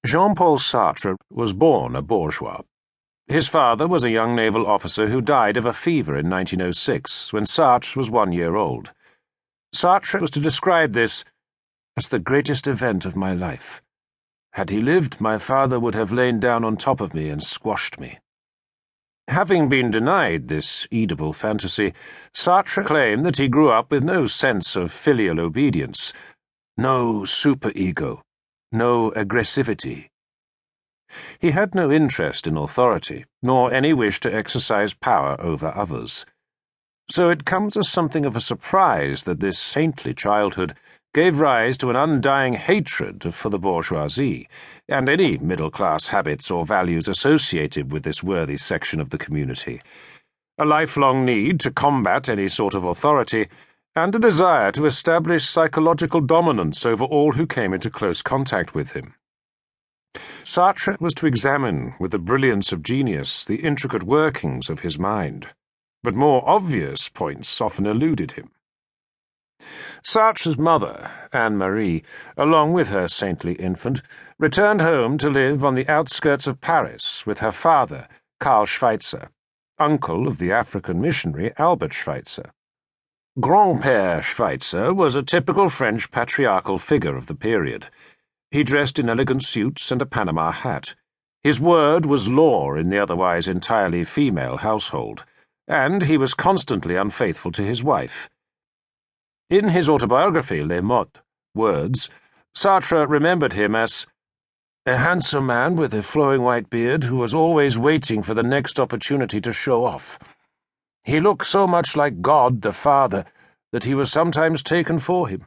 Jean-Paul Sartre was born a bourgeois. His father was a young naval officer who died of a fever in 1906, when Sartre was 1 year old. Sartre was to describe this as the greatest event of my life. Had he lived, my father would have lain down on top of me and squashed me. Having been denied this Oedipal fantasy, Sartre claimed that he grew up with no sense of filial obedience, no superego, no aggressivity. He had no interest in authority, nor any wish to exercise power over others. So it comes as something of a surprise that this saintly childhood gave rise to an undying hatred for the bourgeoisie, and any middle-class habits or values associated with this worthy section of the community, a lifelong need to combat any sort of authority, and a desire to establish psychological dominance over all who came into close contact with him. Sartre was to examine, with the brilliance of genius, the intricate workings of his mind, but more obvious points often eluded him. Sartre's mother, Anne-Marie, along with her saintly infant, returned home to live on the outskirts of Paris with her father, Karl Schweitzer, uncle of the African missionary Albert Schweitzer. Grand-père Schweitzer was a typical French patriarchal figure of the period. He dressed in elegant suits and a Panama hat. His word was law in the otherwise entirely female household, and he was constantly unfaithful to his wife. In his autobiography, Les Mots, Words, Sartre remembered him as a handsome man with a flowing white beard who was always waiting for the next opportunity to show off. He looked so much like God the Father that he was sometimes taken for him.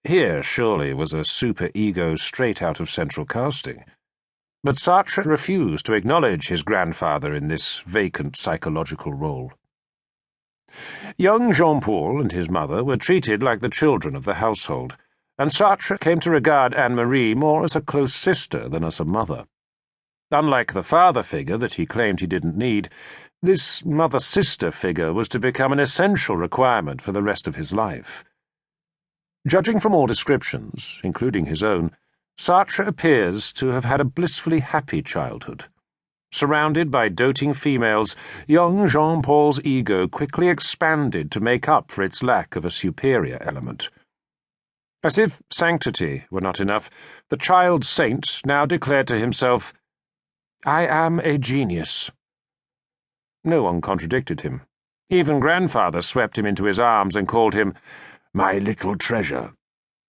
Here, surely, was a super-ego straight out of central casting. But Sartre refused to acknowledge his grandfather in this vacant psychological role. Young Jean-Paul and his mother were treated like the children of the household, and Sartre came to regard Anne-Marie more as a close sister than as a mother. Unlike the father figure that he claimed he didn't need, this mother-sister figure was to become an essential requirement for the rest of his life. Judging from all descriptions, including his own, Sartre appears to have had a blissfully happy childhood. Surrounded by doting females, young Jean-Paul's ego quickly expanded to make up for its lack of a superior element. As if sanctity were not enough, the child saint now declared to himself, "I am a genius." No one contradicted him. Even grandfather swept him into his arms and called him, "My little treasure."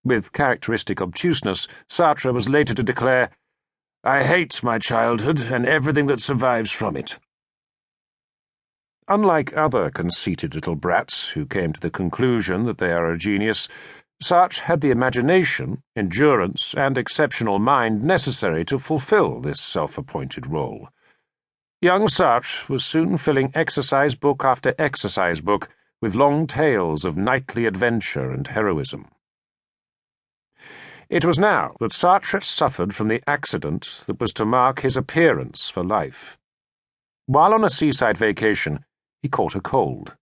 With characteristic obtuseness, Sartre was later to declare, "I hate my childhood and everything that survives from it." Unlike other conceited little brats who came to the conclusion that they are a genius, Sartre had the imagination, endurance, and exceptional mind necessary to fulfill this self-appointed role. Young Sartre was soon filling exercise book after exercise book with long tales of knightly adventure and heroism. It was now that Sartre suffered from the accident that was to mark his appearance for life. While on a seaside vacation, he caught a cold.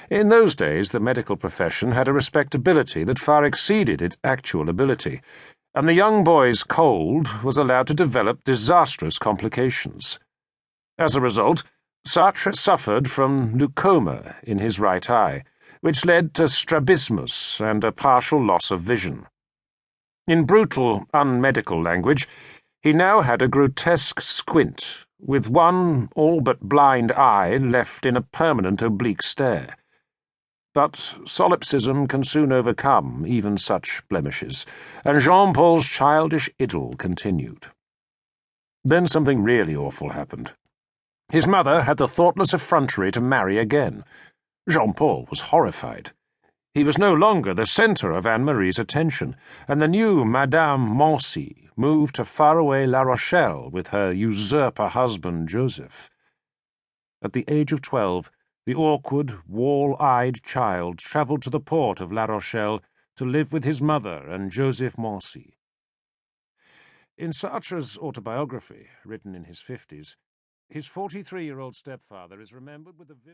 In those days, the medical profession had a respectability that far exceeded its actual ability, and the young boy's cold was allowed to develop disastrous complications. As a result, Sartre suffered from leucoma in his right eye, which led to strabismus and a partial loss of vision. In brutal, unmedical language, he now had a grotesque squint, with one all but blind eye left in a permanent oblique stare. But solipsism can soon overcome even such blemishes, and Jean-Paul's childish idyll continued. Then something really awful happened. His mother had the thoughtless effrontery to marry again. Jean-Paul was horrified. He was no longer the centre of Anne-Marie's attention, and the new Madame Moncey moved to faraway La Rochelle with her usurper husband Joseph. At the age of 12, the awkward, wall-eyed child travelled to the port of La Rochelle to live with his mother and Joseph Moncey. In Sartre's autobiography, written in his 50s, his 43-year-old stepfather is remembered with a